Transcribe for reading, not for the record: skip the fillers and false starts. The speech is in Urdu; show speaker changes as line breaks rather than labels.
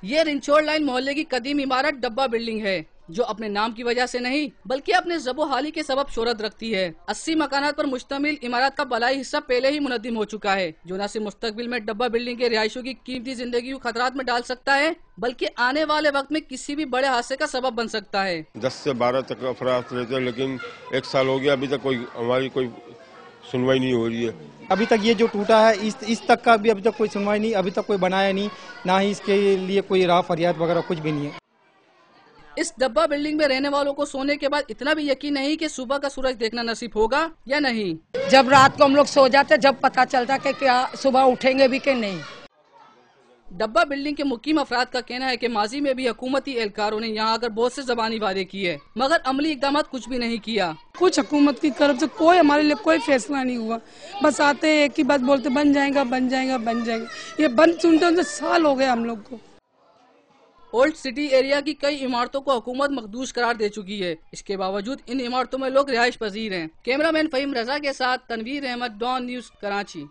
یہ رنچوڑ لائن محلے کی قدیم عمارت ڈبہ بلڈنگ ہے جو اپنے نام کی وجہ سے نہیں بلکہ اپنے زب و حالی کے سبب شہرت رکھتی ہے۔ 80 مکانات پر مشتمل عمارت کا بلائی حصہ پہلے ہی منہدم ہو چکا ہے جو نہ صرف مستقبل میں ڈبہ بلڈنگ کے رہائشیوں کی قیمتی زندگی کو خطرات میں ڈال سکتا ہے بلکہ آنے والے وقت میں کسی بھی بڑے حادثے کا سبب بن سکتا ہے۔
10 سے 12 تک افراد رہتے ہیں لیکن 1 سال ہو گیا ابھی تک ہماری کوئی سنوائی نہیں ہو رہی ہے۔
ابھی تک یہ جو ٹوٹا ہے اس تک کا بھی ابھی تک کوئی سنوائی نہیں، ابھی تک کوئی بنایا نہیں، نہ ہی اس کے لیے کوئی راہ فریاد وغیرہ کچھ بھی نہیں ہے۔
اس ڈبہ بلڈنگ میں رہنے والوں کو سونے کے بعد اتنا بھی یقین نہیں کہ صبح کا سورج دیکھنا نصیب ہوگا یا نہیں۔
جب رات کو ہم لوگ سو جاتے جب پتہ چلتا کہ کیا صبح اٹھیں گے بھی کہ نہیں۔
ڈبہ بلڈنگ کے مقیم افراد کا کہنا ہے کہ ماضی میں بھی حکومتی اہلکاروں نے یہاں آکر بہت سے زبانی وعدے کیے مگر عملی اقدامات کچھ بھی نہیں کیا۔
کچھ حکومت کی طرف سے کوئی ہمارے لیے کوئی فیصلہ نہیں ہوا، بس آتے ایک ہی بات بولتے بن جائے گا بن جائے گا بن جائے گا، یہ بند سنتے سال ہو گئے ہم لوگ کو۔
اولڈ سٹی ایریا کی کئی عمارتوں کو حکومت مخدوش قرار دے چکی ہے، اس کے باوجود ان عمارتوں میں لوگ رہائش پذیر ہیں۔ کیمرہ مین فہیم رضا کے ساتھ تنویر احمد، ڈان نیوز، کراچی۔